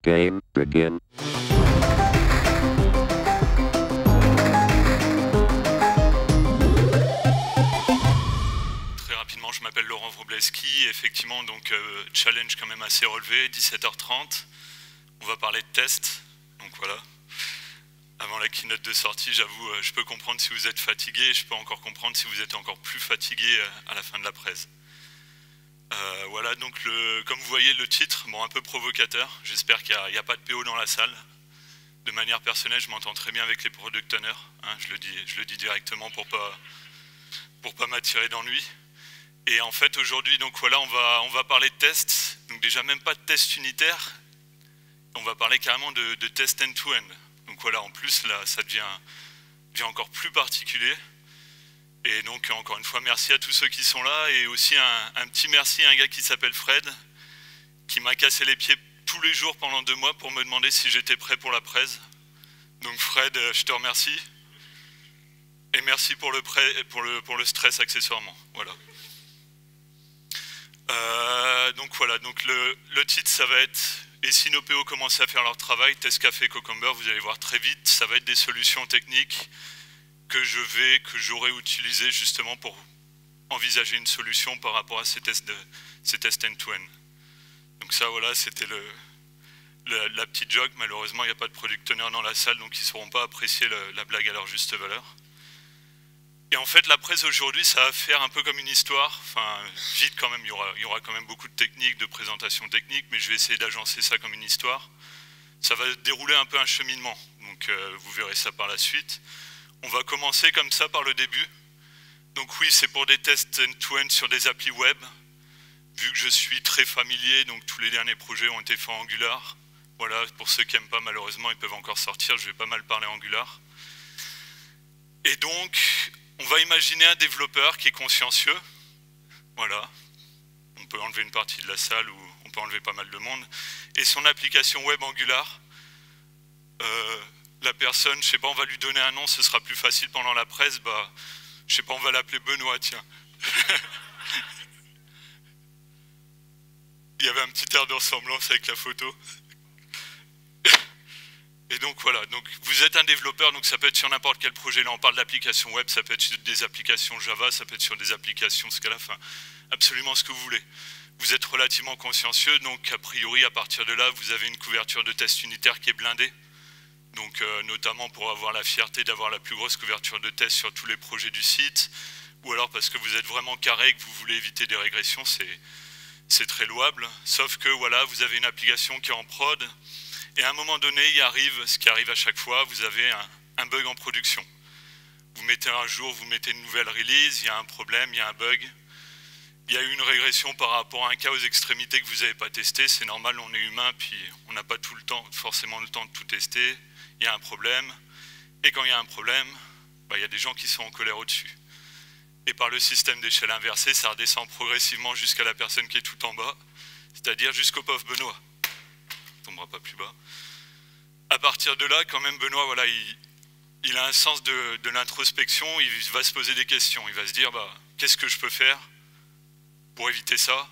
Game begin. Très rapidement, je m'appelle Laurent Wróblewski. Effectivement, donc challenge quand même assez relevé, 17h30. On va parler de tests. Donc voilà. Avant la keynote de sortie, j'avoue, je peux comprendre si vous êtes fatigué et je peux encore comprendre si vous êtes encore plus fatigué à la fin de la presse. Voilà, donc comme vous voyez le titre, bon, un peu provocateur. J'espère qu'il n'y a pas de PO dans la salle. De manière personnelle, je m'entends très bien avec les product owners. Hein, je le dis directement pour pas m'attirer d'ennui. Et en fait, aujourd'hui, donc voilà, on va parler de tests. Donc déjà, même pas de tests unitaires. On va parler carrément de tests end-to-end. Donc voilà, en plus, là, ça devient encore plus particulier. Et donc, encore une fois, merci à tous ceux qui sont là. Et aussi un petit merci à un gars qui s'appelle Fred, qui m'a cassé les pieds tous les jours pendant 2 mois pour me demander si j'étais prêt pour la presse. Donc Fred, je te remercie. Et merci pour le stress accessoirement. Voilà. Donc voilà, donc le titre, ça va être « Et si nos PO commençaient à faire leur travail ?» Test Café Cucumber, vous allez voir très vite, ça va être des solutions techniques que j'aurais utilisées justement pour envisager une solution par rapport à ces tests end-to-end. Donc ça, voilà, c'était la petite joke. Malheureusement, il n'y a pas de product owner dans la salle, donc ils ne sauront pas apprécier la blague à leur juste valeur. Et en fait, la presse aujourd'hui, ça va faire un peu comme une histoire. Enfin, vite quand même, il y aura quand même beaucoup de techniques, de présentations techniques, mais je vais essayer d'agencer ça comme une histoire. Ça va dérouler un peu un cheminement, donc vous verrez ça par la suite. On va commencer comme ça par le début. Donc oui, c'est pour des tests end-to-end sur des applis web. Vu que je suis très familier, donc tous les derniers projets ont été faits en Angular. Voilà, pour ceux qui n'aiment pas, malheureusement, ils peuvent encore sortir. Je vais pas mal parler Angular. Et donc, on va imaginer un développeur qui est consciencieux. Voilà. On peut enlever une partie de la salle ou on peut enlever pas mal de monde. Et son application web Angular, la personne, je sais pas, on va lui donner un nom, ce sera plus facile pendant la presse. Bah, je sais pas, on va l'appeler Benoît, tiens. Il y avait un petit air de ressemblance avec la photo. Et donc voilà, donc vous êtes un développeur, donc ça peut être sur n'importe quel projet. Là on parle d'applications web, ça peut être sur des applications Java, ça peut être sur des applications Scala, enfin absolument ce que vous voulez. Vous êtes relativement consciencieux, donc a priori à partir de là vous avez une couverture de test unitaire qui est blindée. Donc notamment pour avoir la fierté d'avoir la plus grosse couverture de test sur tous les projets du site, ou alors parce que vous êtes vraiment carré et que vous voulez éviter des régressions, c'est très louable. Sauf que voilà, vous avez une application qui est en prod, et à un moment donné, il arrive ce qui arrive à chaque fois, vous avez un bug en production. Vous mettez un jour, vous mettez une nouvelle release, il y a un problème, il y a un bug. Il y a eu une régression par rapport à un cas aux extrémités que vous n'avez pas testé, c'est normal, on est humain, puis on n'a pas tout le temps, forcément le temps de tout tester. Il y a un problème, et quand il y a un problème, bah, il y a des gens qui sont en colère au-dessus. Et par le système d'échelle inversée, ça redescend progressivement jusqu'à la personne qui est tout en bas, c'est-à-dire jusqu'au pauvre Benoît. Il ne tombera pas plus bas. À partir de là, quand même, Benoît, voilà, il a un sens de l'introspection, il va se poser des questions, il va se dire, bah, qu'est-ce que je peux faire pour éviter ça,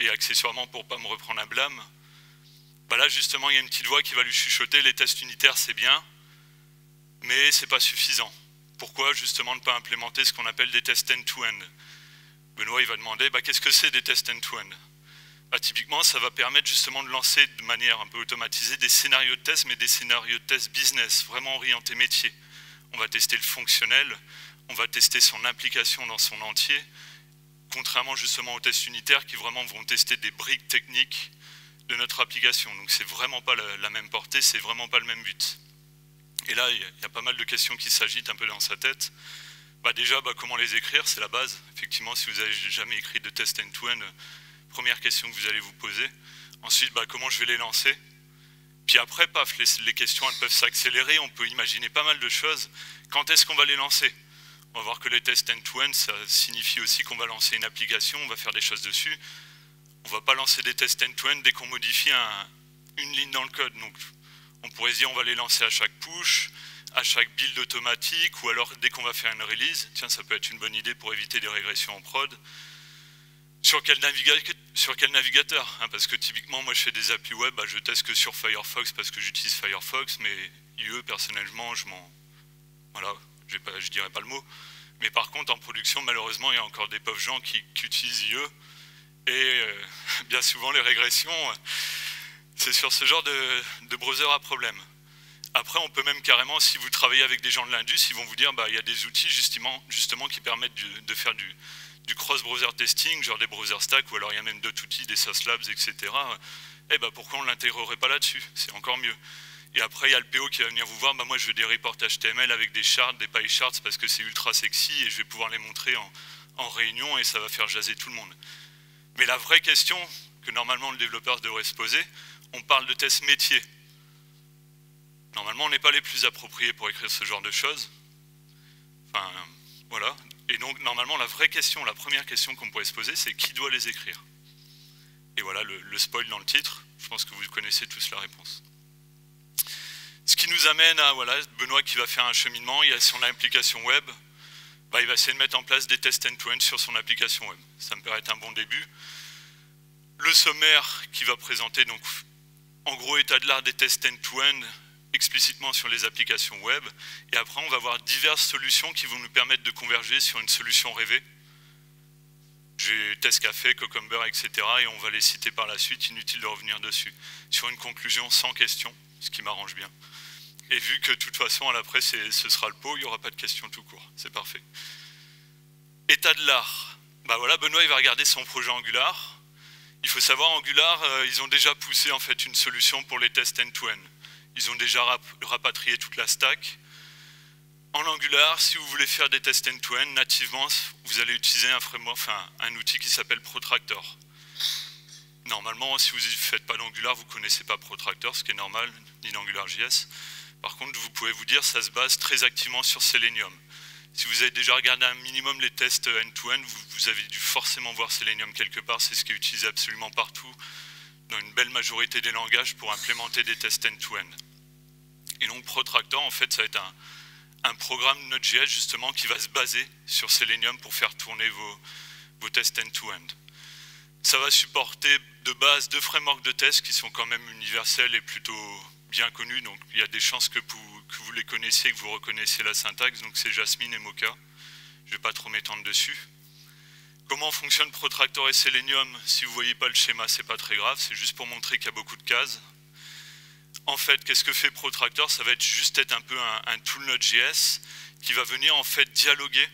et accessoirement pour ne pas me reprendre un blâme. Bah là, justement, il y a une petite voix qui va lui chuchoter, les tests unitaires, c'est bien, mais c'est pas suffisant. Pourquoi, justement, ne pas implémenter ce qu'on appelle des tests end-to-end? Benoît, il va demander, bah, qu'est-ce que c'est des tests end-to-end? Bah, typiquement, ça va permettre justement de lancer de manière un peu automatisée des scénarios de test, mais des scénarios de test business, vraiment orientés métier. On va tester le fonctionnel, on va tester son application dans son entier, contrairement justement aux tests unitaires qui vraiment vont tester des briques techniques de notre application. Donc c'est vraiment pas la même portée, c'est vraiment pas le même but. Et là, il y a pas mal de questions qui s'agitent un peu dans sa tête. Bah déjà, bah, comment les écrire, c'est la base. Effectivement, si vous n'avez jamais écrit de test end-to-end, première question que vous allez vous poser. Ensuite, bah, comment je vais les lancer? Puis après, paf, les questions elles peuvent s'accélérer, on peut imaginer pas mal de choses. Quand est-ce qu'on va les lancer? On va voir que les tests end-to-end, ça signifie aussi qu'on va lancer une application, on va faire des choses dessus. On ne va pas lancer des tests end-to-end dès qu'on modifie une ligne dans le code. Donc, on pourrait se dire on va les lancer à chaque push, à chaque build automatique, ou alors dès qu'on va faire une release. Tiens, ça peut être une bonne idée pour éviter des régressions en prod. Sur quel sur quel navigateur, hein, parce que typiquement moi je fais des applis web, je teste que sur Firefox parce que j'utilise Firefox, mais IE personnellement voilà, je dirais pas le mot. Mais par contre en production malheureusement il y a encore des pauvres gens qui utilisent IE et bien souvent les régressions c'est sur ce genre de browser à problème. Après on peut même carrément, si vous travaillez avec des gens de l'indus, ils vont vous dire il y a des outils justement qui permettent de faire du cross-browser testing, genre des browser stacks, ou alors il y a même d'autres outils, des SOS Labs, etc. Pourquoi on ne l'intégrerait pas là-dessus? C'est encore mieux. Et après, il y a le PO qui va venir vous voir, moi je veux des reports HTML avec des charts, des pie charts, parce que c'est ultra sexy, et je vais pouvoir les montrer en réunion, et ça va faire jaser tout le monde. Mais la vraie question que normalement le développeur devrait se poser, on parle de tests métiers. Normalement, on n'est pas les plus appropriés pour écrire ce genre de choses. Enfin, voilà. Et donc, normalement, la première question qu'on pourrait se poser, c'est qui doit les écrire? Et voilà, le spoil dans le titre, je pense que vous connaissez tous la réponse. Ce qui nous amène à, voilà, Benoît qui va faire un cheminement, il y a son application web, il va essayer de mettre en place des tests end-to-end sur son application web. Ça me paraît être un bon début. Le sommaire qui va présenter, donc, en gros, état de l'art des tests end-to-end, explicitement sur les applications web, et après on va voir diverses solutions qui vont nous permettre de converger sur une solution rêvée. J'ai Test Café, Cucumber, etc. et on va les citer par la suite, inutile de revenir dessus. Sur une conclusion sans question, ce qui m'arrange bien. Et vu que de toute façon à l'après ce sera le pot, il n'y aura pas de questions tout court, c'est parfait. État de l'art. Voilà, Benoît il va regarder son projet Angular. Il faut savoir, Angular, ils ont déjà poussé en fait une solution pour les tests end-to-end. Ils ont déjà rapatrié toute la stack. En Angular, si vous voulez faire des tests end-to-end, nativement, vous allez utiliser un outil qui s'appelle Protractor. Normalement, si vous ne faites pas d'Angular, vous ne connaissez pas Protractor, ce qui est normal, ni d'AngularJS. Par contre, vous pouvez vous dire, ça se base très activement sur Selenium. Si vous avez déjà regardé un minimum les tests end-to-end, vous avez dû forcément voir Selenium quelque part, c'est ce qui est utilisé absolument partout, dans une belle majorité des langages pour implémenter des tests end-to-end. Et donc Protractor, en fait, ça va être un programme Node.js justement qui va se baser sur Selenium pour faire tourner vos tests end-to-end. Ça va supporter de base 2 frameworks de tests qui sont quand même universels et plutôt bien connus, donc il y a des chances que vous les connaissiez, que vous reconnaissiez la syntaxe, donc c'est Jasmine et Mocha. Je ne vais pas trop m'étendre dessus. Comment fonctionne Protractor et Selenium? Si vous ne voyez pas le schéma, c'est pas très grave, c'est juste pour montrer qu'il y a beaucoup de cases. En fait, qu'est-ce que fait Protractor? Ça va être juste un peu un tool Node.js qui va venir en fait dialoguer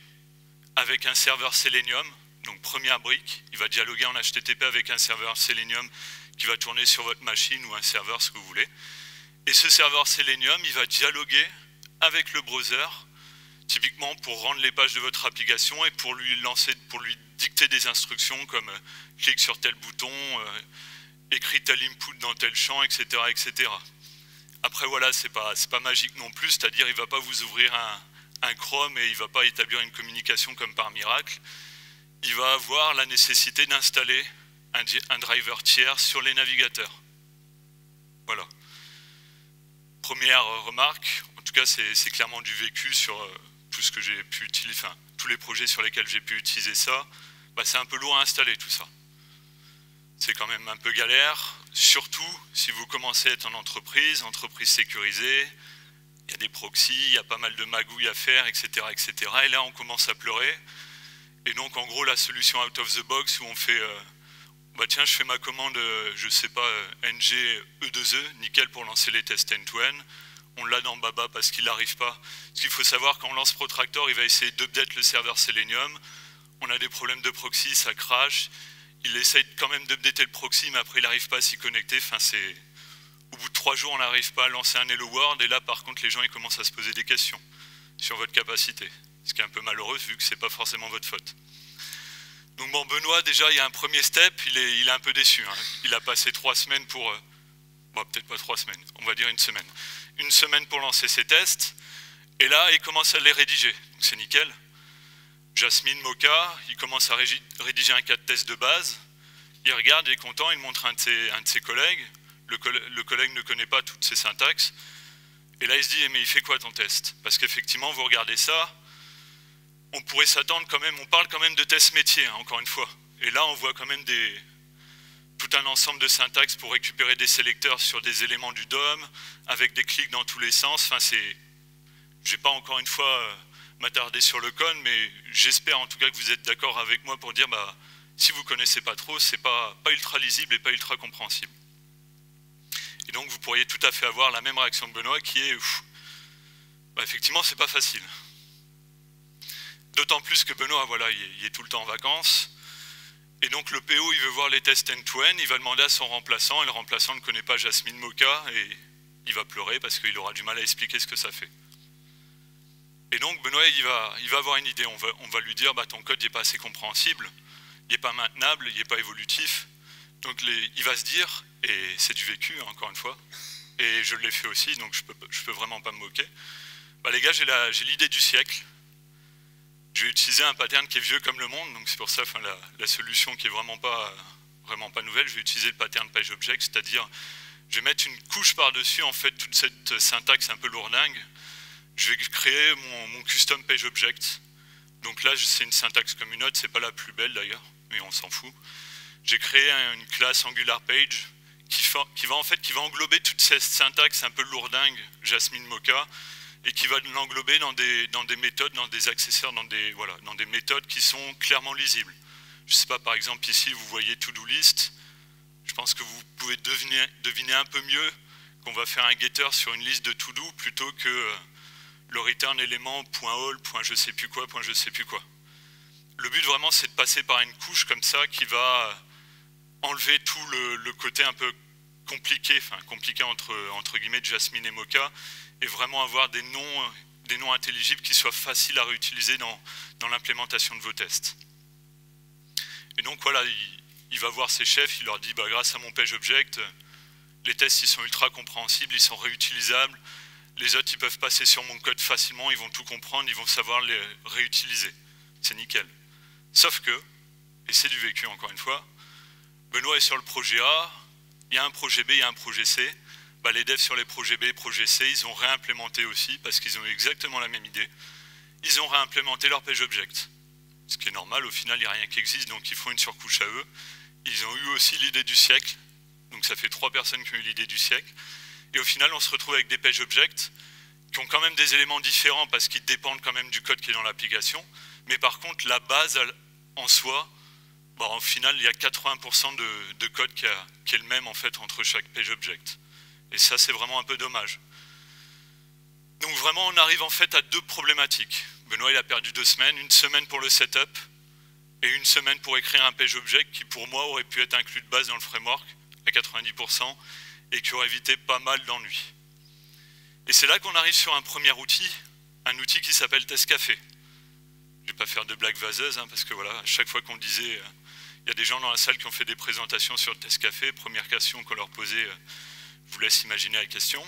avec un serveur Selenium. Donc première brique, il va dialoguer en HTTP avec un serveur Selenium qui va tourner sur votre machine ou un serveur, ce que vous voulez. Et ce serveur Selenium, il va dialoguer avec le browser, typiquement pour rendre les pages de votre application et pour lui dicter des instructions comme clique sur tel bouton, écris tel input dans tel champ, etc., etc. Après voilà, c'est pas magique non plus, c'est-à-dire il ne va pas vous ouvrir un Chrome et il ne va pas établir une communication comme par miracle. Il va avoir la nécessité d'installer un driver tiers sur les navigateurs. Voilà. Première remarque, en tout cas c'est clairement du vécu sur tout ce que j'ai pu utiliser, enfin tous les projets sur lesquels j'ai pu utiliser ça, c'est un peu lourd à installer tout ça. C'est quand même un peu galère, surtout si vous commencez à être en entreprise sécurisée, il y a des proxys, il y a pas mal de magouilles à faire, etc., etc. Et là on commence à pleurer. Et donc en gros la solution out of the box où on fait, tiens je fais ma commande, je sais pas, ng e2e, nickel pour lancer les tests end-to-end, on l'a dans Baba parce qu'il n'arrive pas. Parce qu'il faut savoir quand on lance Protractor, il va essayer d'update le serveur Selenium, on a des problèmes de proxy, ça crash, il essaye quand même d'updater le proxy mais après il n'arrive pas à s'y connecter, au bout de 3 jours on n'arrive pas à lancer un Hello World et là par contre les gens ils commencent à se poser des questions sur votre capacité. Ce qui est un peu malheureux vu que ce n'est pas forcément votre faute. Donc bon, Benoît, déjà, il y a un premier step, il est un peu déçu. Hein. Il a passé 3 semaines pour... peut-être pas 3 semaines, on va dire une semaine. Une semaine pour lancer ses tests, et là, il commence à les rédiger. Donc c'est nickel. Jasmine, Mocha, il commence à rédiger un cas de test de base. Il regarde, il est content, il montre un de ses collègues. Le collègue ne connaît pas toutes ses syntaxes. Et là, il se dit, mais il fait quoi ton test? Parce qu'effectivement, vous regardez ça, on pourrait s'attendre quand même, on parle quand même de tests métiers, hein, encore une fois. Et là, on voit quand même tout un ensemble de syntaxes pour récupérer des sélecteurs sur des éléments du DOM, avec des clics dans tous les sens. Enfin, je ne vais pas encore une fois m'attarder sur le code, mais j'espère en tout cas que vous êtes d'accord avec moi pour dire, bah, si vous ne connaissez pas trop, c'est pas ultra lisible et pas ultra compréhensible. Et donc vous pourriez tout à fait avoir la même réaction que Benoît qui est, bah, effectivement, c'est pas facile. D'autant plus que Benoît, voilà, il est tout le temps en vacances. Et donc le PO, il veut voir les tests end-to-end, il va demander à son remplaçant, et le remplaçant ne connaît pas Jasmine Moka, et il va pleurer parce qu'il aura du mal à expliquer ce que ça fait. Et donc Benoît, il va avoir une idée, on va lui dire, bah, ton code n'est pas assez compréhensible, il n'est pas maintenable, il n'est pas évolutif. Donc il va se dire, et c'est du vécu, hein, encore une fois, et je l'ai fait aussi, donc je peux vraiment pas me moquer, bah, les gars, j'ai l'idée du siècle. Je vais utiliser un pattern qui est vieux comme le monde, donc c'est pour ça, enfin, la solution qui est vraiment pas nouvelle, je vais utiliser le pattern PageObject, c'est-à-dire je vais mettre une couche par-dessus en fait toute cette syntaxe un peu lourdingue. Je vais créer mon custom PageObject. Donc là, c'est une syntaxe comme une autre, c'est pas la plus belle d'ailleurs, mais on s'en fout. J'ai créé une classe AngularPage qui va englober toute cette syntaxe un peu lourdingue, Jasmine Moka, et qui va l'englober dans des méthodes, dans des accessoires, dans des méthodes qui sont clairement lisibles. Je ne sais pas, par exemple ici vous voyez to-do list, je pense que vous pouvez deviner un peu mieux qu'on va faire un getter sur une liste de to-do plutôt que le return élément .all, .je sais plus quoi, .je sais plus quoi. Le but vraiment c'est de passer par une couche comme ça qui va enlever tout le côté un peu compliqué, enfin compliqué entre guillemets de Jasmine et Moka, et vraiment avoir des noms intelligibles qui soient faciles à réutiliser dans l'implémentation de vos tests. Et donc voilà, il va voir ses chefs, il leur dit bah, grâce à mon PageObject, les tests ils sont ultra compréhensibles, ils sont réutilisables, les autres ils peuvent passer sur mon code facilement, ils vont tout comprendre, ils vont savoir les réutiliser. C'est nickel. Sauf que, et c'est du vécu encore une fois, Benoît est sur le projet A, il y a un projet B, il y a un projet C. Bah, les devs sur les projets B et projets C, ils ont réimplémenté aussi, parce qu'ils ont eu exactement la même idée. Ils ont réimplémenté leur PageObject. Ce qui est normal, au final, il n'y a rien qui existe, donc ils font une surcouche à eux. Ils ont eu aussi l'idée du siècle, donc ça fait 3 personnes qui ont eu l'idée du siècle. Et au final, on se retrouve avec des PageObjects qui ont quand même des éléments différents, parce qu'ils dépendent quand même du code qui est dans l'application. Mais par contre, la base en soi, bah, au final, il y a 80% de code qui est le même en fait entre chaque PageObject. Et ça, c'est vraiment un peu dommage. Donc vraiment, on arrive en fait à 2 problématiques. Benoît, il a perdu 2 semaines, une semaine pour le setup et une semaine pour écrire un PageObject qui, pour moi, aurait pu être inclus de base dans le framework à 90% et qui aurait évité pas mal d'ennuis. Et c'est là qu'on arrive sur un premier outil, un outil qui s'appelle TestCafé. Je ne vais pas faire de blagues vaseuses, hein, parce que voilà, à chaque fois qu'on disait, il y a des gens dans la salle qui ont fait des présentations sur TestCafé, première question qu'on leur posait, je vous laisse imaginer la question.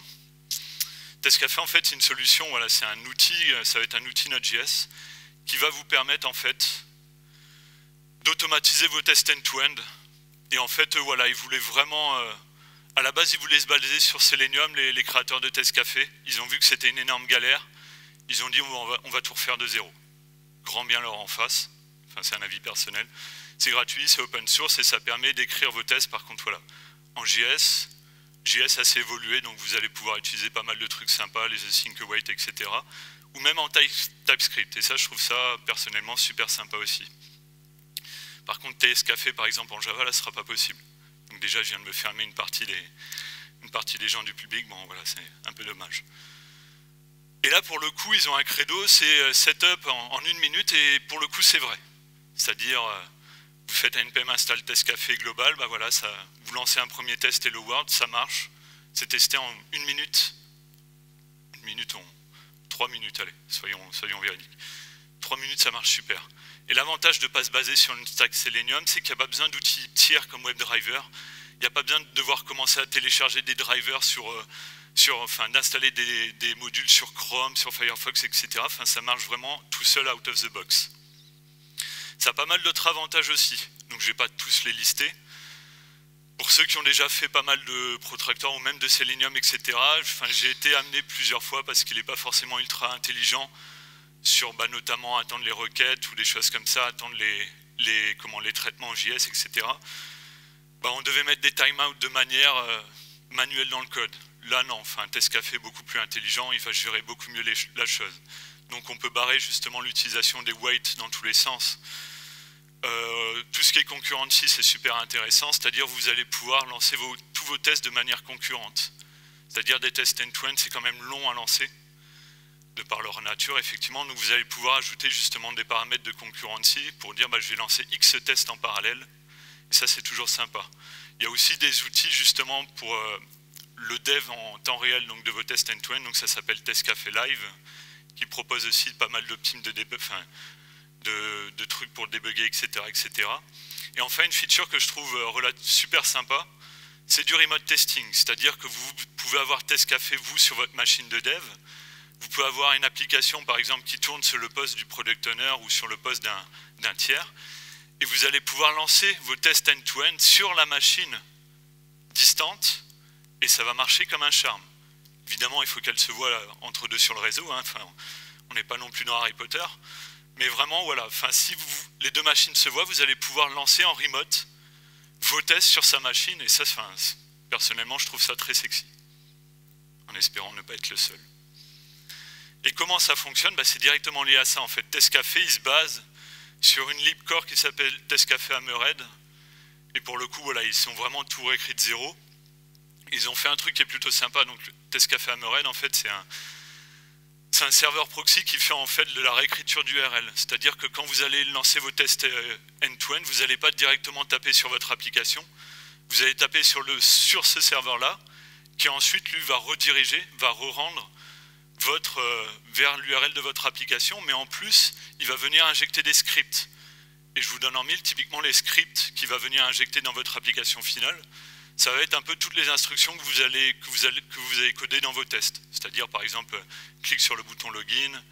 TestCafé, en fait, c'est une solution, voilà, c'est un outil, ça va être un outil Node.js qui va vous permettre, en fait, d'automatiser vos tests end-to-end. Et en fait, voilà, ils voulaient vraiment, à la base, ils voulaient se baser sur Selenium, les créateurs de TestCafé. Ils ont vu que c'était une énorme galère. Ils ont dit, on va tout refaire de zéro. Grand bien leur en face. Enfin, c'est un avis personnel. C'est gratuit, c'est open source et ça permet d'écrire vos tests, par contre, voilà, en JS. JS assez évolué, donc vous allez pouvoir utiliser pas mal de trucs sympas, les async await, etc. Ou même en TypeScript. Et ça, je trouve ça personnellement super sympa aussi. Par contre, TSCafé, par exemple, en Java, là, ce ne sera pas possible. Donc déjà, je viens de me fermer une partie des gens du public. Bon, voilà, c'est un peu dommage. Et là, pour le coup, ils ont un credo, c'est setup en 1 minute, et pour le coup, c'est vrai. C'est-à-dire, vous faites un npm install TestCafé global, bah voilà, vous lancez un premier test Hello World, ça marche. C'est testé en 1 minute. 1 minute, 3 minutes, allez, soyons véridiques. 3 minutes, ça marche super. Et l'avantage de ne pas se baser sur une stack Selenium, c'est qu'il n'y a pas besoin d'outils tiers comme WebDriver. Il n'y a pas besoin de devoir commencer à télécharger des drivers enfin, d'installer des modules sur Chrome, sur Firefox, etc. Enfin, ça marche vraiment tout seul out of the box. Ça a pas mal d'autres avantages aussi, donc je ne vais pas tous les lister. Pour ceux qui ont déjà fait pas mal de Protractor ou même de Selenium, etc., enfin, j'ai été amené plusieurs fois parce qu'il n'est pas forcément ultra intelligent sur notamment attendre les requêtes ou des choses comme ça, attendre les traitements en JS, etc. on devait mettre des timeouts de manière manuelle dans le code. Là, non, enfin, Testcafé est beaucoup plus intelligent, il va gérer beaucoup mieux la chose. Donc on peut barrer justement l'utilisation des waits dans tous les sens. Tout ce qui est concurrency, c'est super intéressant, c'est-à-dire vous allez pouvoir lancer tous vos tests de manière concurrente. C'est-à-dire des tests end-to-end, c'est quand même long à lancer, de par leur nature, effectivement. Donc vous allez pouvoir ajouter justement des paramètres de concurrency pour dire je vais lancer X tests en parallèle. Et ça, c'est toujours sympa. Il y a aussi des outils justement pour le dev en temps réel donc de vos tests end-to-end, donc ça s'appelle Testcafé Live, qui propose aussi pas mal d'optimes de trucs pour débugger, etc., etc. Et enfin, une feature que je trouve super sympa, c'est du remote testing, c'est-à-dire que vous pouvez avoir Testcafé, vous, sur votre machine de dev. Vous pouvez avoir une application, par exemple, qui tourne sur le poste du product owner ou sur le poste d'un tiers, et vous allez pouvoir lancer vos tests end-to-end sur la machine distante, et ça va marcher comme un charme. Évidemment, il faut qu'elle se voie entre deux sur le réseau, hein. Enfin, on n'est pas non plus dans Harry Potter, mais vraiment, voilà, enfin, si les deux machines se voient, vous allez pouvoir lancer en remote vos tests sur sa machine, et ça, enfin, personnellement, je trouve ça très sexy, en espérant ne pas être le seul. Et comment ça fonctionne? C'est directement lié à ça, en fait. Testcafé, il se base sur une libcore qui s'appelle Testcafé Hammerhead, et pour le coup, voilà, ils sont vraiment tout réécrits de zéro. Ils ont fait un truc qui est plutôt sympa, donc Testcafé Hammerhead, en fait, c'est un serveur proxy qui fait en fait de la réécriture d'URL. C'est-à-dire que quand vous allez lancer vos tests end-to-end, vous n'allez pas directement taper sur votre application, vous allez taper sur ce serveur-là, qui ensuite, lui, va rediriger, va re-rendre vers l'URL de votre application, mais en plus, il va venir injecter des scripts. Et je vous donne en mille, typiquement les scripts qu'il va venir injecter dans votre application finale, ça va être un peu toutes les instructions que vous allez coder dans vos tests. C'est-à-dire, par exemple, clique sur le bouton login,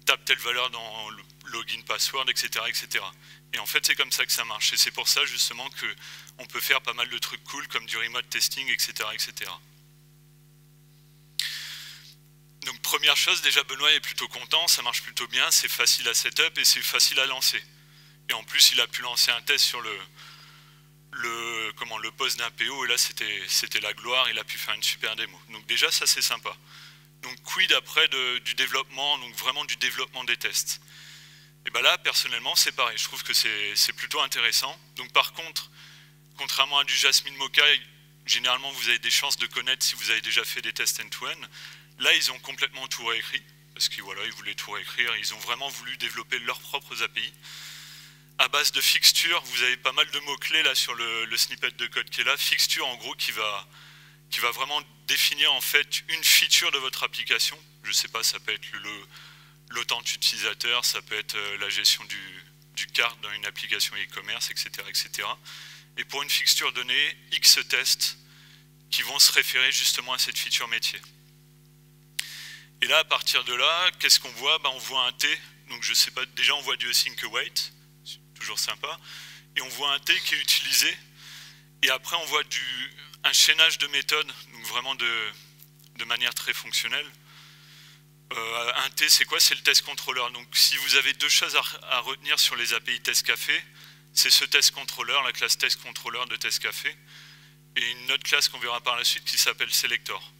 tape telle valeur dans le login password, etc., etc. Et en fait, c'est comme ça que ça marche. Et c'est pour ça, justement, qu'on peut faire pas mal de trucs cool, comme du remote testing, etc., etc. Donc, première chose, déjà, Benoît est plutôt content, ça marche plutôt bien, c'est facile à setup et c'est facile à lancer. Et en plus, il a pu lancer un test sur le poste d'un PO, et là c'était la gloire, il a pu faire une super démo. Donc déjà ça c'est sympa. Donc quid après du développement, donc vraiment du développement des tests. Et bien là personnellement c'est pareil, je trouve que c'est plutôt intéressant. Donc par contre, contrairement à du Jasmine Mocha, généralement vous avez des chances de connaître si vous avez déjà fait des tests end-to-end. Là ils ont complètement tout réécrit, parce qu'ils voilà, ils voulaient tout réécrire, ils ont vraiment voulu développer leurs propres API. À base de fixture, vous avez pas mal de mots-clés là sur le snippet de code qui est là. Fixture en gros qui va vraiment définir en fait une feature de votre application. Je sais pas, ça peut être l'autant utilisateur, ça peut être la gestion du cart dans une application e-commerce, etc., etc. Et pour une fixture donnée, X tests qui vont se référer justement à cette feature métier. Et là, à partir de là, qu'est-ce qu'on voit? On voit un T, donc je sais pas, déjà on voit du async await, toujours sympa, et on voit un T qui est utilisé, et après on voit un chaînage de méthodes, donc vraiment de manière très fonctionnelle. Un T, c'est quoi? C'est le test controller. Donc si vous avez deux choses à retenir sur les API Testcafé, c'est ce test controller, la classe test controller de Testcafé, et une autre classe qu'on verra par la suite qui s'appelle selector.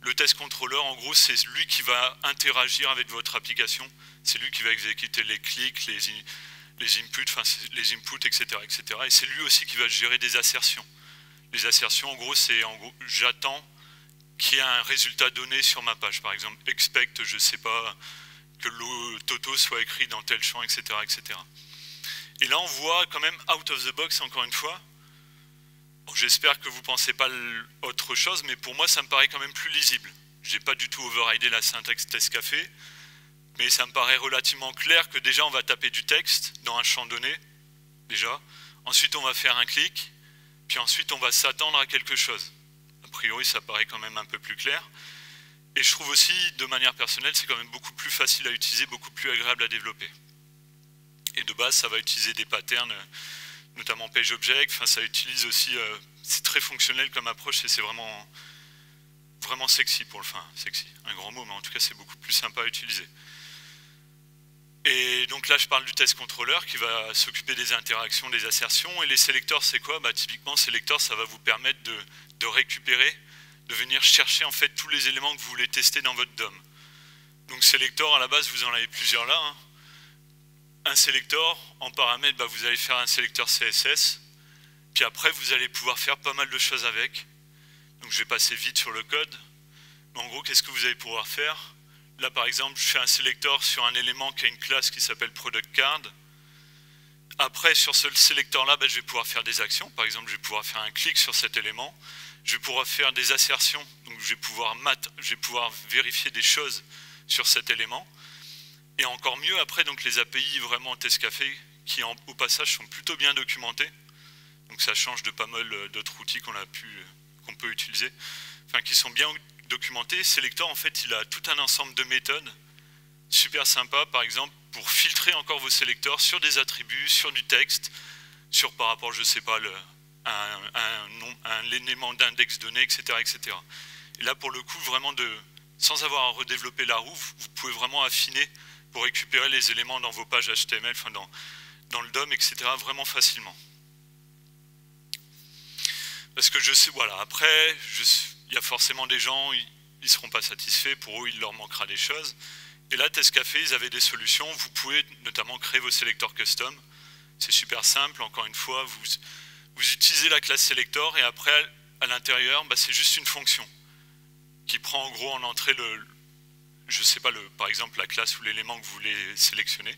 Le test controller, en gros, c'est lui qui va interagir avec votre application, c'est lui qui va exécuter les clics, les inputs, etc., etc. Et c'est lui aussi qui va gérer des assertions. Les assertions, en gros, c'est j'attends qu'il y ait un résultat donné sur ma page. Par exemple, expect, je ne sais pas, que le Toto soit écrit dans tel champ, etc., etc. Et là, on voit quand même out of the box, encore une fois. Bon, j'espère que vous ne pensez pas autre chose, mais pour moi, ça me paraît quand même plus lisible. Je n'ai pas du tout overridé la syntaxe Testcafé, mais ça me paraît relativement clair que déjà, on va taper du texte dans un champ donné, déjà. Ensuite, on va faire un clic, puis ensuite, on va s'attendre à quelque chose. A priori, ça paraît quand même un peu plus clair. Et je trouve aussi, de manière personnelle, c'est quand même beaucoup plus facile à utiliser, beaucoup plus agréable à développer. Et de base, ça va utiliser des patterns, notamment PageObject. Enfin, ça utilise aussi, c'est très fonctionnel comme approche et c'est vraiment vraiment sexy pour le fin. Sexy, un grand mot, mais en tout cas, c'est beaucoup plus sympa à utiliser. Et donc là, je parle du test contrôleur qui va s'occuper des interactions, des assertions. Et les sélecteurs, c'est quoi? Typiquement, sélecteur, ça va vous permettre de récupérer, de venir chercher en fait tous les éléments que vous voulez tester dans votre DOM. Donc sélecteur, à la base, vous en avez plusieurs là. Hein. Un sélecteur, en paramètre, vous allez faire un sélecteur CSS. Puis après, vous allez pouvoir faire pas mal de choses avec. Donc je vais passer vite sur le code. Mais en gros, qu'est-ce que vous allez pouvoir faire? Là, par exemple, je fais un sélecteur sur un élément qui a une classe qui s'appelle product card. Après, sur ce sélecteur-là, je vais pouvoir faire des actions. Par exemple, je vais pouvoir faire un clic sur cet élément. Je vais pouvoir faire des assertions. Donc, je vais pouvoir vérifier des choses sur cet élément. Et encore mieux, après, donc, les API vraiment Testcafé, qui au passage sont plutôt bien documentés. Donc, ça change de pas mal d'autres outils qu'on peut utiliser. Enfin, qui sont bien documenté. Selector, en fait, il a tout un ensemble de méthodes super sympa, par exemple, pour filtrer encore vos sélecteurs sur des attributs, sur du texte, sur par rapport, je sais pas, un élément d'index donné, etc., etc. Et là, pour le coup, vraiment, sans avoir à redévelopper la roue, vous pouvez vraiment affiner pour récupérer les éléments dans vos pages HTML, enfin dans le DOM, etc., vraiment facilement. Parce que je sais, voilà, après, il y a forcément des gens, ils ne seront pas satisfaits, pour eux, il leur manquera des choses. Et là, Testcafé, ils avaient des solutions. Vous pouvez notamment créer vos sélecteurs custom. C'est super simple, encore une fois, vous utilisez la classe selector et après, à l'intérieur, c'est juste une fonction qui prend en gros en entrée je sais pas, par exemple, la classe ou l'élément que vous voulez sélectionner.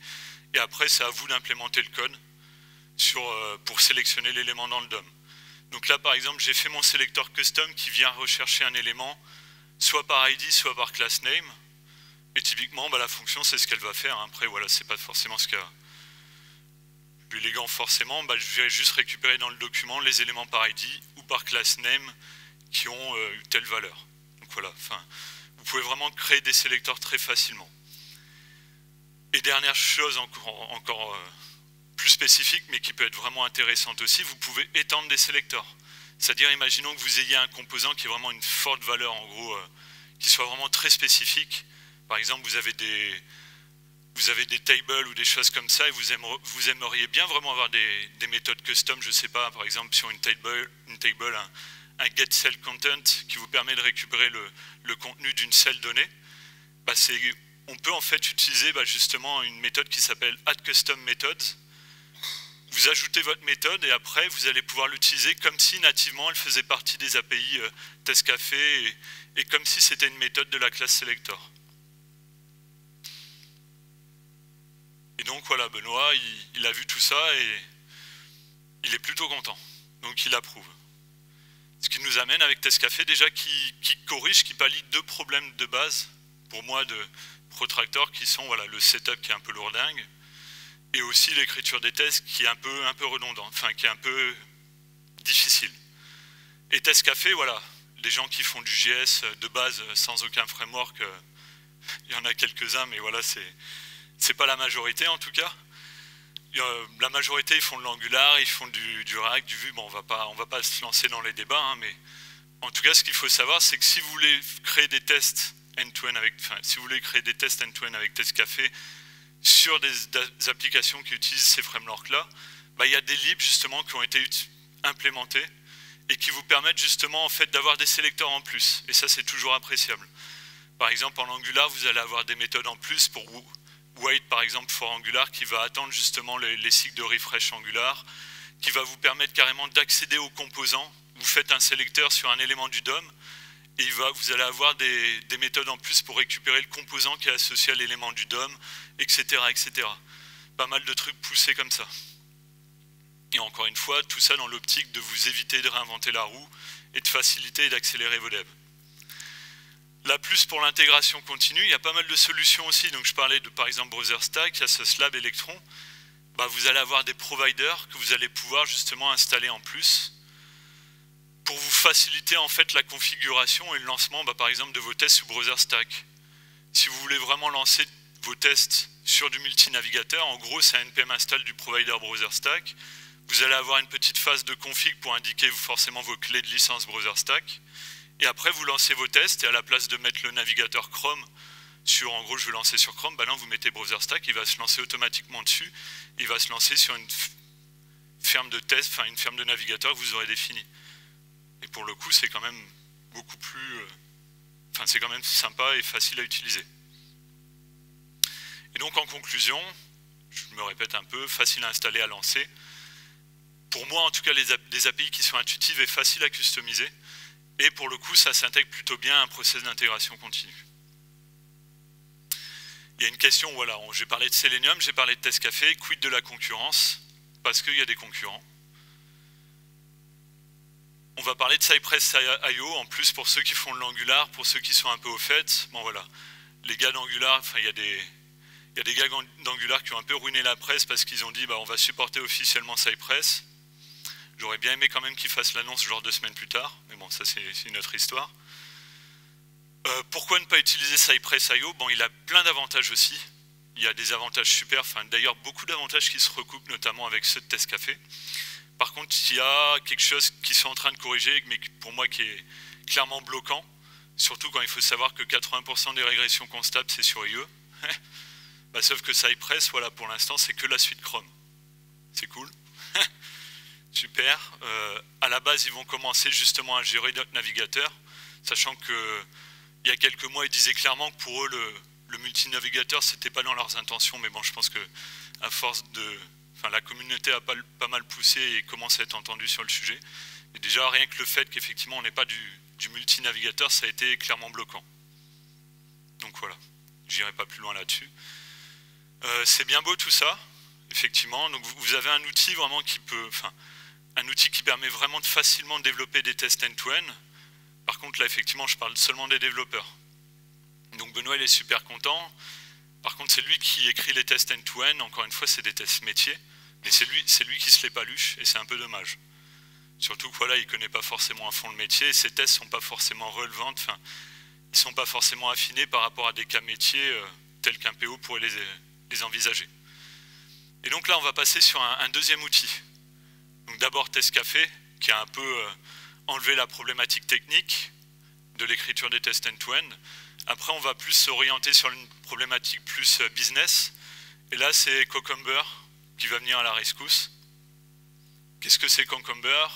Et après, c'est à vous d'implémenter le code pour sélectionner l'élément dans le DOM. Donc là, par exemple, j'ai fait mon sélecteur custom qui vient rechercher un élément, soit par ID, soit par class name. Et typiquement, la fonction, c'est ce qu'elle va faire. Après, voilà, c'est pas forcément ce qu'il y a plus élégant forcément. Je vais juste récupérer dans le document les éléments par ID ou par class name qui ont telle valeur. Donc voilà, vous pouvez vraiment créer des sélecteurs très facilement. Et dernière chose encore plus spécifique, mais qui peut être vraiment intéressante aussi, vous pouvez étendre des sélecteurs. C'est-à-dire, imaginons que vous ayez un composant qui est vraiment une forte valeur, en gros, qui soit vraiment très spécifique. Par exemple, vous avez des tables ou des choses comme ça, et vous aimeriez bien vraiment avoir des méthodes custom, je ne sais pas, par exemple, sur une table un get cell content qui vous permet de récupérer le contenu d'une cell donnée. On peut en fait utiliser justement une méthode qui s'appelle addCustomMethods. Vous ajoutez votre méthode et après vous allez pouvoir l'utiliser comme si nativement elle faisait partie des API Testcafé et comme si c'était une méthode de la classe selector. Et donc voilà, Benoît, il a vu tout ça et il est plutôt content. Donc il approuve. Ce qui nous amène avec Testcafé déjà qui corrige, qui pallie deux problèmes de base pour moi de Protractor qui sont le setup qui est un peu lourdingue et aussi l'écriture des tests qui est un peu redondant, enfin qui est un peu difficile. Et Testcafé, voilà, les gens qui font du JS de base sans aucun framework, il y en a quelques-uns, mais voilà, c'est pas la majorité en tout cas. La majorité, ils font de l'Angular, ils font du React, du Vue. Bon, on va pas se lancer dans les débats, hein, mais en tout cas, ce qu'il faut savoir, c'est que si vous voulez créer des tests end-to-end si vous voulez créer des tests end-to-end avec Testcafé sur des applications qui utilisent ces frameworks-là, il y a des libs justement qui ont été implémentés et qui vous permettent justement en fait d'avoir des sélecteurs en plus. Et ça, c'est toujours appréciable. Par exemple, en Angular, vous allez avoir des méthodes en plus pour wait par exemple for Angular qui va attendre justement les cycles de refresh Angular, qui va vous permettre carrément d'accéder aux composants. Vous faites un sélecteur sur un élément du DOM et vous allez avoir des méthodes en plus pour récupérer le composant qui est associé à l'élément du DOM, etc., etc. Pas mal de trucs poussés comme ça. Et encore une fois, tout ça dans l'optique de vous éviter de réinventer la roue et de faciliter et d'accélérer vos devs. Là, plus pour l'intégration continue, il y a pas mal de solutions aussi. Donc, je parlais de, par exemple, BrowserStack, il y a ce Slab Electron. Vous allez avoir des providers que vous allez pouvoir justement installer en plus pour vous faciliter en fait la configuration et le lancement, par exemple, de vos tests sous BrowserStack. Si vous voulez vraiment lancer vos tests sur du multinavigateur, en gros, c'est un npm install du provider BrowserStack. Vous allez avoir une petite phase de config pour indiquer forcément vos clés de licence BrowserStack. Et après, vous lancez vos tests et à la place de mettre le navigateur Chrome en gros, je veux lancer sur Chrome, bah là, vous mettez Browser Stack, il va se lancer automatiquement dessus, il va se lancer sur une ferme de test, enfin une ferme de navigateur que vous aurez définie. Et pour le coup, c'est quand même beaucoup plus... Enfin, c'est quand même sympa et facile à utiliser. Et donc, en conclusion, je me répète un peu, facile à installer, à lancer. Pour moi, en tout cas, des API qui sont intuitives et faciles à customiser. Et pour le coup, ça s'intègre plutôt bien à un process d'intégration continue. Il y a une question, voilà, j'ai parlé de Selenium, j'ai parlé de Testcafé, quid de la concurrence, parce qu'il y a des concurrents. On va parler de Cypress.io, en plus pour ceux qui font de l'Angular, pour ceux qui sont un peu au fait. Bon voilà, les gars d'Angular, enfin il y a des gars d'Angular qui ont un peu ruiné la presse parce qu'ils ont dit bah, on va supporter officiellement Cypress. J'aurais bien aimé quand même qu'ils fassent l'annonce genre 2 semaines plus tard, mais bon ça c'est une autre histoire. Pourquoi ne pas utiliser Cypress.io? Bon, il a plein d'avantages aussi. Il y a des avantages super, enfin d'ailleurs beaucoup d'avantages qui se recoupent notamment avec ceux de Testcafé. Par contre, il y a quelque chose qu'ils sont en train de corriger, mais pour moi qui est clairement bloquant, surtout quand il faut savoir que 80% des régressions constables c'est sur IE. Bah, sauf que Cypress, voilà, pour l'instant c'est que la suite Chrome. C'est cool. Super. À la base, ils vont commencer justement à gérer notre navigateur, sachant que il y a quelques mois, ils disaient clairement que pour eux, le multinavigateur, c'était pas dans leurs intentions, mais bon, je pense que à force de... Enfin, la communauté a pas mal poussé et commence à être entendue sur le sujet. Et déjà, rien que le fait qu'effectivement, on n'ait pas du multinavigateur, ça a été clairement bloquant. Donc voilà, j'irai pas plus loin là-dessus. C'est bien beau tout ça, effectivement. Donc vous avez un outil vraiment qui peut... Enfin, un outil qui permet vraiment de facilement développer des tests end-to-end. Par contre, là, effectivement, je parle seulement des développeurs. Donc Benoît, il est super content. Par contre, c'est lui qui écrit les tests end-to-end. Encore une fois, c'est des tests métiers. Mais c'est lui qui se les paluche, et c'est un peu dommage. Surtout que voilà, il ne connaît pas forcément à fond le métier, et ses tests ne sont pas forcément relevantes, enfin, ils ne sont pas forcément affinés par rapport à des cas métiers tels qu'un PO pourrait les envisager. Et donc là, on va passer sur un deuxième outil. Donc d'abord Testcafé, qui a un peu enlevé la problématique technique de l'écriture des tests end-to-end. Après, on va plus s'orienter sur une problématique plus business. Et là, c'est Cucumber qui va venir à la rescousse. Qu'est-ce que c'est Cucumber?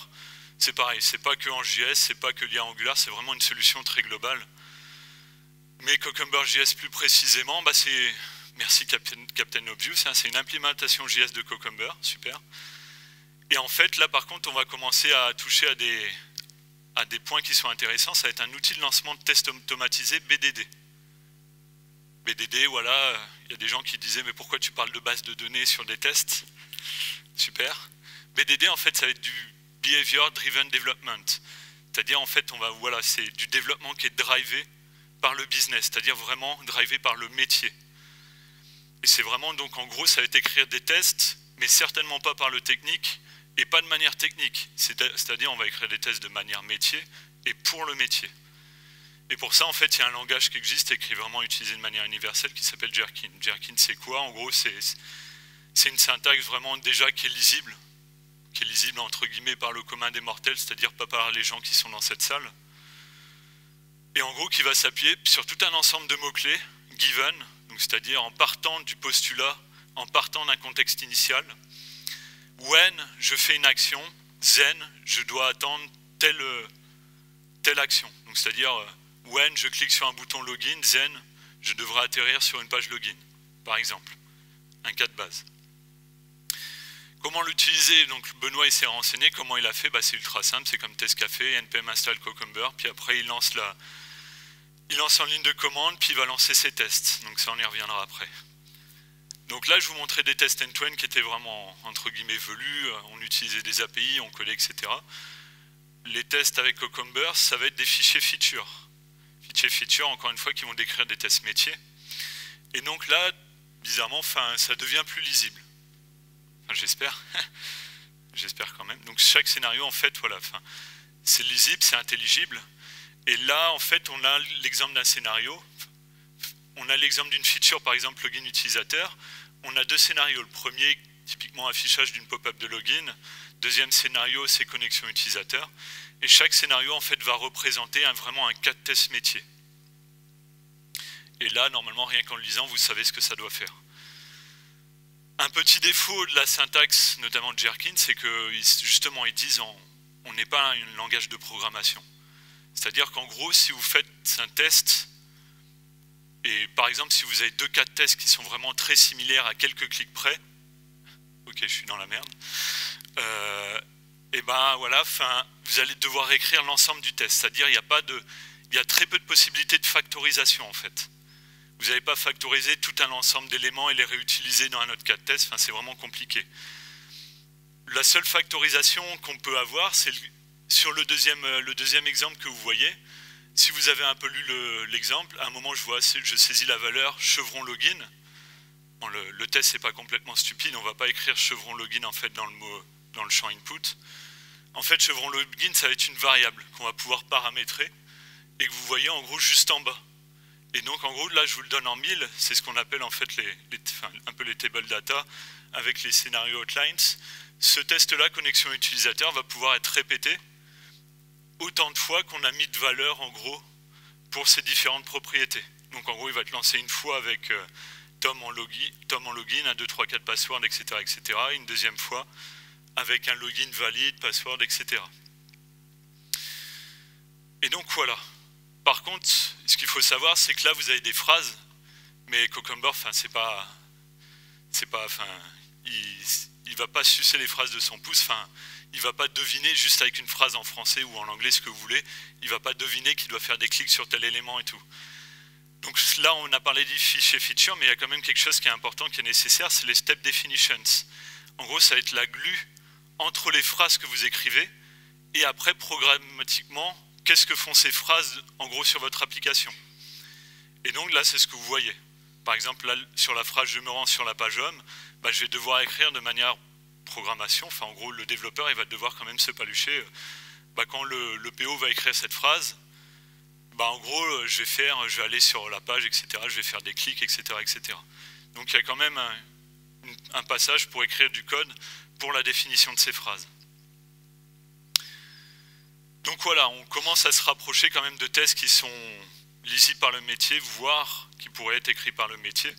C'est pareil, c'est pas que en JS, c'est pas que lié à Angular, c'est vraiment une solution très globale. Mais Cucumber JS plus précisément, bah c'est... Merci Captain Obvious, hein, c'est une implémentation JS de Cucumber, super. Et en fait, là par contre, on va commencer à toucher à des points qui sont intéressants. Ça va être un outil de lancement de tests automatisé BDD. BDD, voilà, il y a des gens qui disaient mais pourquoi tu parles de base de données sur des tests? Super. BDD, en fait, ça va être du Behavior Driven Development. C'est-à-dire, en fait, voilà, c'est du développement qui est drivé par le business, c'est-à-dire vraiment drivé par le métier. Et c'est vraiment, donc en gros, ça va être écrire des tests, mais certainement pas par le technique, et pas de manière technique. C'est-à-dire, on va écrire des tests de manière métier, et pour le métier. Et pour ça, en fait, il y a un langage qui existe et qui est vraiment utilisé de manière universelle, qui s'appelle Gherkin. Gherkin, c'est quoi? En gros, c'est une syntaxe vraiment déjà qui est lisible entre guillemets par le commun des mortels, c'est-à-dire pas par les gens qui sont dans cette salle. Et en gros, qui va s'appuyer sur tout un ensemble de mots-clés, given, c'est-à-dire en partant du postulat, en partant d'un contexte initial. When, je fais une action, then, je dois attendre telle action. Donc c'est-à-dire, when, je clique sur un bouton login, then, je devrais atterrir sur une page login, par exemple. Un cas de base. Comment l'utiliser? Donc Benoît il s'est renseigné, comment il a fait? Bah, c'est ultra simple, c'est comme Testcafé, npm install Cucumber, puis après il lance en ligne de commande, puis il va lancer ses tests. Donc ça on y reviendra après. Donc là je vous montrais des tests end-to-end qui étaient vraiment entre guillemets velus, on utilisait des API, on collait, etc. Les tests avec Cucumber, ça va être des fichiers feature. Fichiers feature, encore une fois, qui vont décrire des tests métiers. Et donc là, bizarrement, ça devient plus lisible. J'espère, j'espère quand même. Donc chaque scénario, en fait, voilà, c'est lisible, c'est intelligible. Et là, en fait, on a l'exemple d'un scénario. On a l'exemple d'une feature, par exemple, login utilisateur. On a deux scénarios. Le premier, typiquement, affichage d'une pop-up de login. Deuxième scénario, c'est connexion utilisateur. Et chaque scénario, en fait, va représenter vraiment un cas de test métier. Et là, normalement, rien qu'en le lisant, vous savez ce que ça doit faire. Un petit défaut de la syntaxe, notamment de Gherkin, c'est que justement, ils disent on n'est pas un langage de programmation. C'est-à-dire qu'en gros, si vous faites un test, et par exemple, si vous avez 2 cas de test qui sont vraiment très similaires à quelques clics près, ok, je suis dans la merde, et ben voilà, vous allez devoir écrire l'ensemble du test. C'est-à-dire, il y a très peu de possibilités de factorisation en fait. Vous n'allez pas factoriser tout un ensemble d'éléments et les réutiliser dans un autre cas de test, c'est vraiment compliqué. La seule factorisation qu'on peut avoir, c'est sur le deuxième exemple que vous voyez. Si vous avez un peu lu l'exemple, à un moment je saisis la valeur chevron login. Bon, le test n'est pas complètement stupide, on ne va pas écrire chevron login en fait dans le champ input. En fait, chevron login, ça va être une variable qu'on va pouvoir paramétrer et que vous voyez en gros juste en bas. Et donc en gros là je vous le donne en 1000, c'est ce qu'on appelle en fait un peu les table data avec les scénarios outlines. Ce test là, connexion utilisateur, va pouvoir être répété autant de fois qu'on a mis de valeur en gros pour ces différentes propriétés. Donc en gros il va être lancé une fois avec Tom en login, 1, 2, 3, 4 password, etc., etc. Une deuxième fois avec un login valide, password, etc. Et donc voilà. Par contre, ce qu'il faut savoir, c'est que là, vous avez des phrases, mais Cucumber, il va pas sucer les phrases de son pouce, il va pas deviner juste avec une phrase en français ou en anglais ce que vous voulez, il va pas deviner qu'il doit faire des clics sur tel élément et tout. Donc là, on a parlé du fichier feature, mais il y a quand même quelque chose qui est important, qui est nécessaire, c'est les step definitions. En gros, ça va être la glue entre les phrases que vous écrivez, et après, programmatiquement, qu'est-ce que font ces phrases en gros sur votre application. Et donc là c'est ce que vous voyez. Par exemple là sur la phrase je me rends sur la page home, je vais devoir écrire de manière programmation, en gros le développeur il va devoir quand même se palucher. Quand le PO va écrire cette phrase, en gros je vais aller sur la page, etc. Je vais faire des clics, etc., etc. Donc il y a quand même un passage pour écrire du code pour la définition de ces phrases. Donc voilà, on commence à se rapprocher quand même de tests qui sont lisibles par le métier, voire qui pourraient être écrits par le métier,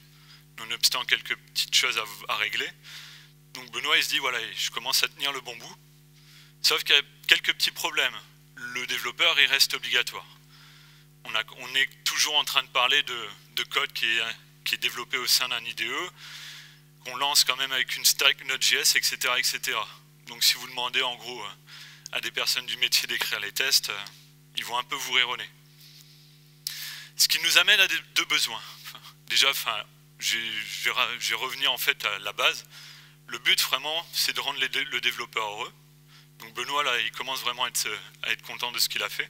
nonobstant quelques petites choses à régler. Donc Benoît il se dit, voilà, je commence à tenir le bon bout, sauf qu'il y a quelques petits problèmes. Le développeur, il reste obligatoire. On est toujours en train de parler de code qui est développé au sein d'un IDE, qu'on lance quand même avec une stack Node.js, etc., etc. Donc si vous demandez en gros à des personnes du métier d'écrire les tests, ils vont un peu vous raironner. Ce qui nous amène à deux besoins. Déjà, je vais revenir en fait à la base. Le but vraiment, c'est de rendre le développeur heureux. Donc Benoît, là, il commence vraiment à être content de ce qu'il a fait.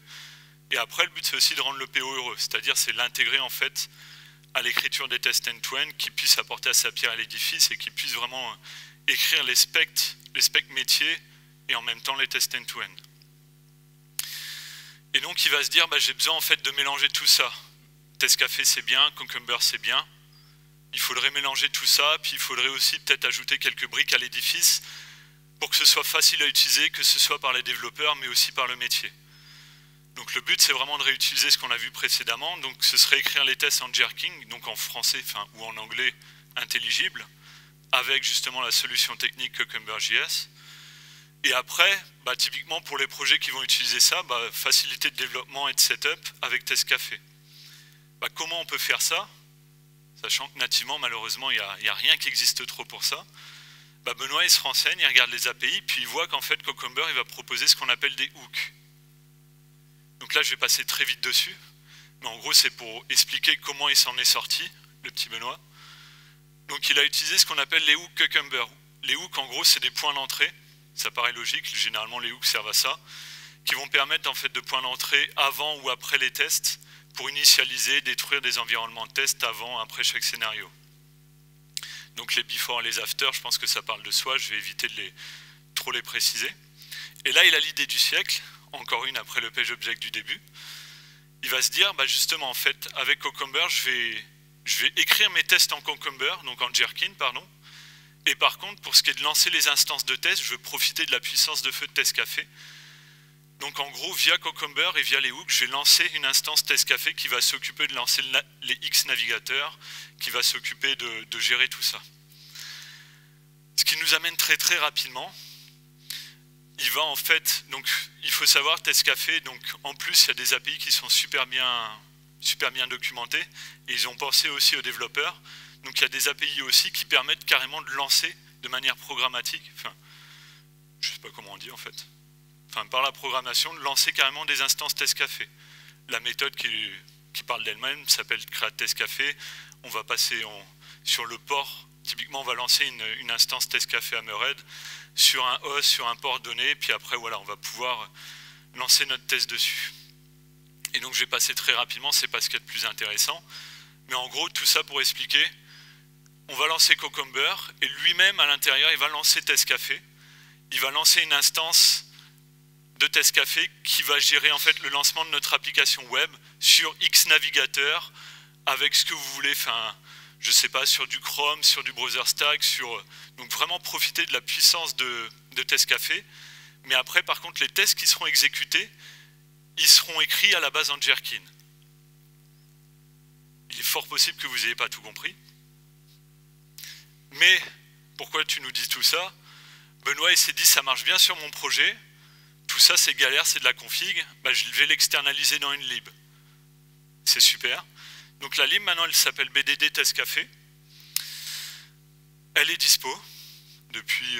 Et après, le but, c'est aussi de rendre le PO heureux. C'est-à-dire, c'est l'intégrer en fait à l'écriture des tests end-to-end, qui puisse apporter à sa pierre à l'édifice et qui puisse vraiment écrire les specs métiers et en même temps les tests end-to-end. Et donc il va se dire, j'ai besoin en fait de mélanger tout ça. Test Café c'est bien, Cucumber c'est bien. Il faudrait mélanger tout ça, puis il faudrait aussi peut-être ajouter quelques briques à l'édifice pour que ce soit facile à utiliser, que ce soit par les développeurs mais aussi par le métier. Donc le but c'est vraiment de réutiliser ce qu'on a vu précédemment, donc ce serait écrire les tests en Gherkin, donc en français ou en anglais intelligible, avec justement la solution technique Cucumber.js. Et après, typiquement pour les projets qui vont utiliser ça, facilité de développement et de setup avec Test Café. Comment on peut faire ça? Sachant que nativement, malheureusement, il n'y a rien qui existe trop pour ça. Benoît, il se renseigne, il regarde les API, puis il voit qu'en fait, Cucumber, il va proposer ce qu'on appelle des hooks. Donc là, je vais passer très vite dessus. Mais en gros, c'est pour expliquer comment il s'en est sorti, le petit Benoît. Donc il a utilisé ce qu'on appelle les hooks Cucumber. Les hooks, en gros, c'est des points d'entrée. Ça paraît logique, généralement les hooks servent à ça, qui vont permettre en fait de points d'entrée avant ou après les tests pour initialiser, détruire des environnements de test avant, après chaque scénario. Donc les before et les after, je pense que ça parle de soi, je vais éviter de trop les préciser. Et là, il a l'idée du siècle, encore une après le PageObject du début. Il va se dire, justement, en fait, avec Cucumber, je vais écrire mes tests en Cucumber, donc en Gherkin, pardon. Et par contre, pour ce qui est de lancer les instances de test, je veux profiter de la puissance de feu de Test Café. Donc en gros, via Cucumber et via les hooks, j'ai lancé une instance test café qui va s'occuper de lancer les X navigateurs, qui va s'occuper de gérer tout ça. Ce qui nous amène très très rapidement, il va en fait, donc il faut savoir, test café, donc en plus il y a des API qui sont super bien documentées, et ils ont pensé aussi aux développeurs, donc il y a des API aussi qui permettent carrément de lancer de manière programmatique, enfin, je ne sais pas comment on dit en fait, enfin par la programmation, de lancer carrément des instances test café. La méthode qui parle d'elle-même s'appelle create test café. On va passer sur le port, typiquement on va lancer une instance test café Hammerhead sur un host, sur un port donné, puis après voilà, on va pouvoir lancer notre test dessus. Et donc je vais passer très rapidement, c'est pas ce qu'il y a de plus intéressant, mais en gros tout ça pour expliquer, on va lancer Cucumber et lui-même à l'intérieur il va lancer test café. Il va lancer une instance de test café qui va gérer en fait le lancement de notre application web sur X navigateur avec ce que vous voulez, enfin, je sais pas, sur du Chrome, sur du browser stack, donc vraiment profiter de la puissance de test café. Mais après, par contre, les tests qui seront exécutés, ils seront écrits à la base en Gherkin. Il est fort possible que vous n'ayez pas tout compris. Mais pourquoi tu nous dis tout ça? Benoît il s'est dit ça marche bien sur mon projet, tout ça c'est galère, c'est de la config, bah, je vais l'externaliser dans une lib. C'est super. Donc la lib maintenant elle s'appelle BDD Test Café. Elle est dispo depuis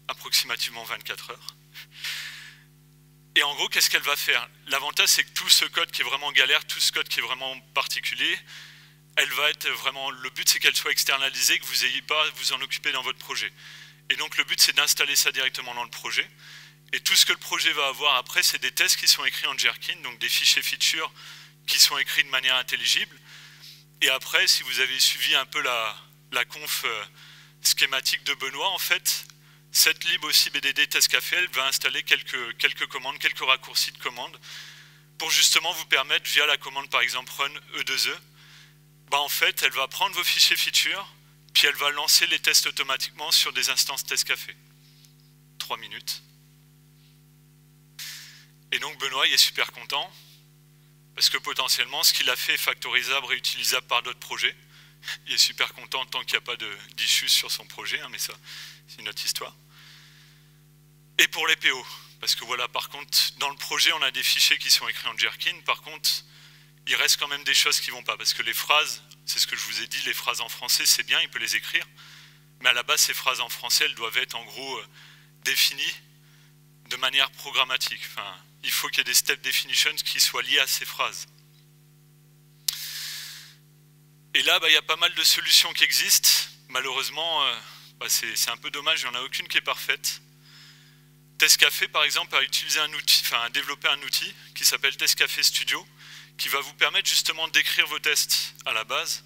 approximativement 24 heures. Et en gros qu'est-ce qu'elle va faire? L'avantage c'est que tout ce code qui est vraiment galère, tout ce code qui est vraiment particulier, elle va être vraiment, le but c'est qu'elle soit externalisée, que vous n'ayez pas à vous en occuper dans votre projet. Et donc le but c'est d'installer ça directement dans le projet. Et tout ce que le projet va avoir après, c'est des tests qui sont écrits en Gherkin, donc des fichiers features qui sont écrits de manière intelligible. Et après, si vous avez suivi un peu la conf schématique de Benoît, en fait, cette lib aussi BDD Test Café, elle va installer quelques commandes, quelques raccourcis de commandes, pour justement vous permettre, via la commande par exemple run E2E, bah en fait, elle va prendre vos fichiers features, puis elle va lancer les tests automatiquement sur des instances test café. 3 minutes. Et donc Benoît il est super content, parce que potentiellement ce qu'il a fait est factorisable, réutilisable par d'autres projets. Il est super content tant qu'il n'y a pas d'issues sur son projet, hein, mais ça c'est une autre histoire. Et pour les PO, parce que voilà, par contre, dans le projet on a des fichiers qui sont écrits en Gherkin, par contre, il reste quand même des choses qui ne vont pas, parce que les phrases, c'est ce que je vous ai dit, les phrases en français, c'est bien, il peut les écrire, mais à la base, ces phrases en français, elles doivent être en gros définies de manière programmatique. Enfin, il faut qu'il y ait des step definitions qui soient liés à ces phrases. Et là, bah, il y a pas mal de solutions qui existent. Malheureusement, bah, c'est un peu dommage, il n'y en a aucune qui est parfaite. Test Café, par exemple, a utilisé un outil, enfin, a développé un outil qui s'appelle Test Café Studio, qui va vous permettre justement d'écrire vos tests à la base,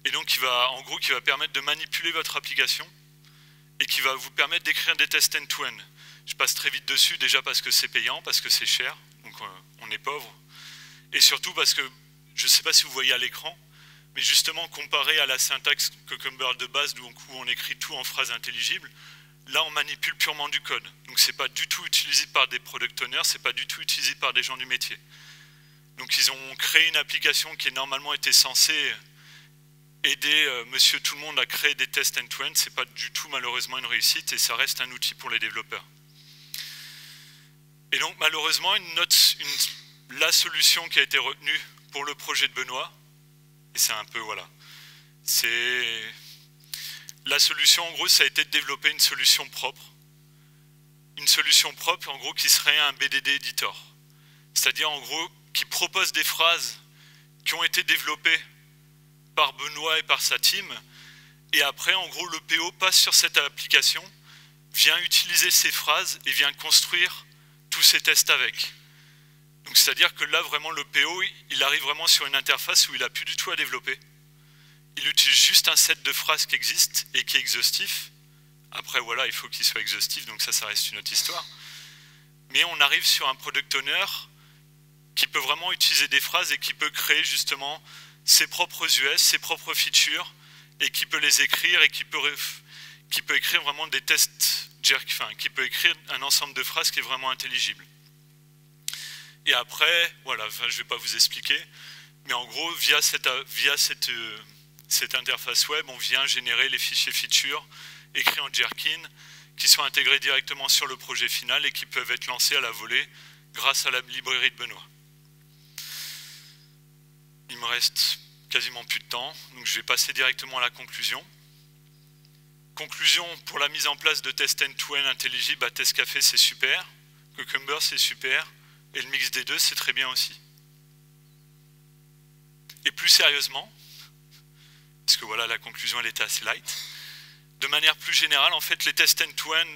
et donc qui va permettre de manipuler votre application, et qui va vous permettre d'écrire des tests end-to-end. Je passe très vite dessus, déjà parce que c'est payant, parce que c'est cher, donc on est pauvre, et surtout parce que, je ne sais pas si vous voyez à l'écran, mais justement comparé à la syntaxe Cucumber de base, où on écrit tout en phrases intelligibles, là on manipule purement du code, donc c'est pas du tout utilisé par des product owners, c'est pas du tout utilisé par des gens du métier. Donc ils ont créé une application qui normalement était censée aider monsieur tout le monde à créer des tests end-to-end, c'est pas du tout malheureusement une réussite et ça reste un outil pour les développeurs. Et donc malheureusement la solution qui a été retenue pour le projet de Benoît, et c'est un peu voilà, c'est la solution en gros ça a été de développer une solution propre. Une solution propre en gros qui serait un BDD editor. C'est-à-dire en gros qui propose des phrases qui ont été développées par Benoît et par sa team, et après en gros le PO passe sur cette application, vient utiliser ces phrases et vient construire tous ces tests avec. Donc c'est-à-dire que là vraiment le PO il arrive vraiment sur une interface où il n'a plus du tout à développer. Il utilise juste un set de phrases qui existe et qui est exhaustif. Après voilà, il faut qu'il soit exhaustif, donc ça reste une autre histoire. Mais on arrive sur un product owner qui peut vraiment utiliser des phrases et qui peut créer justement ses propres US, ses propres features, et qui peut les écrire et qui peut écrire vraiment des tests jerk, enfin, qui peut écrire un ensemble de phrases qui est vraiment intelligible. Et après, voilà, enfin, je ne vais pas vous expliquer, mais en gros, via cette interface web, on vient générer les fichiers features écrits en Gherkin qui sont intégrés directement sur le projet final et qui peuvent être lancés à la volée grâce à la librairie de Benoît. Il me reste quasiment plus de temps, donc je vais passer directement à la conclusion. Conclusion, pour la mise en place de test end-to-end intelligible, Testcafé c'est super, Cucumber c'est super, et le mix des deux c'est très bien aussi. Et plus sérieusement, parce que voilà, la conclusion elle était assez light, de manière plus générale, en fait les tests end-to-end,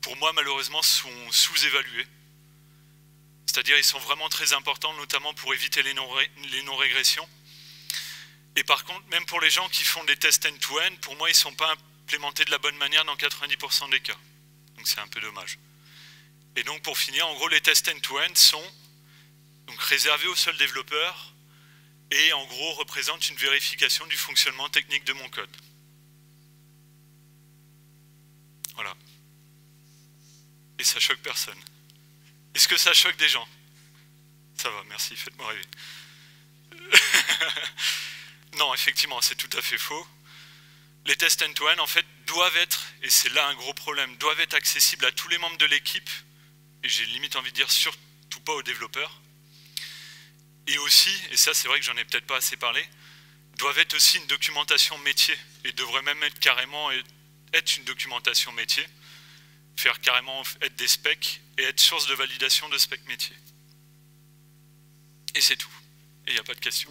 pour moi malheureusement, sont sous-évalués. C'est-à-dire ils sont vraiment très importants, notamment pour éviter les non-régressions. Et par contre, même pour les gens qui font des tests end-to-end, pour moi ils ne sont pas implémentés de la bonne manière dans 90% des cas. Donc c'est un peu dommage. Et donc pour finir, en gros les tests end-to-end sont donc réservés aux seuls développeurs et en gros représentent une vérification du fonctionnement technique de mon code. Voilà. Et ça choque personne. Est-ce que ça choque des gens? Ça va, merci, faites-moi rêver. Non, effectivement, c'est tout à fait faux. Les tests end-to-end, en fait, doivent être, et c'est là un gros problème, doivent être accessibles à tous les membres de l'équipe, et j'ai limite envie de dire surtout pas aux développeurs. Et aussi, et ça c'est vrai que j'en ai peut-être pas assez parlé, doivent être aussi une documentation métier, et devraient même être carrément être une documentation métier, faire carrément être des specs, et être source de validation de specs métier. Et c'est tout. Et il n'y a pas de questions.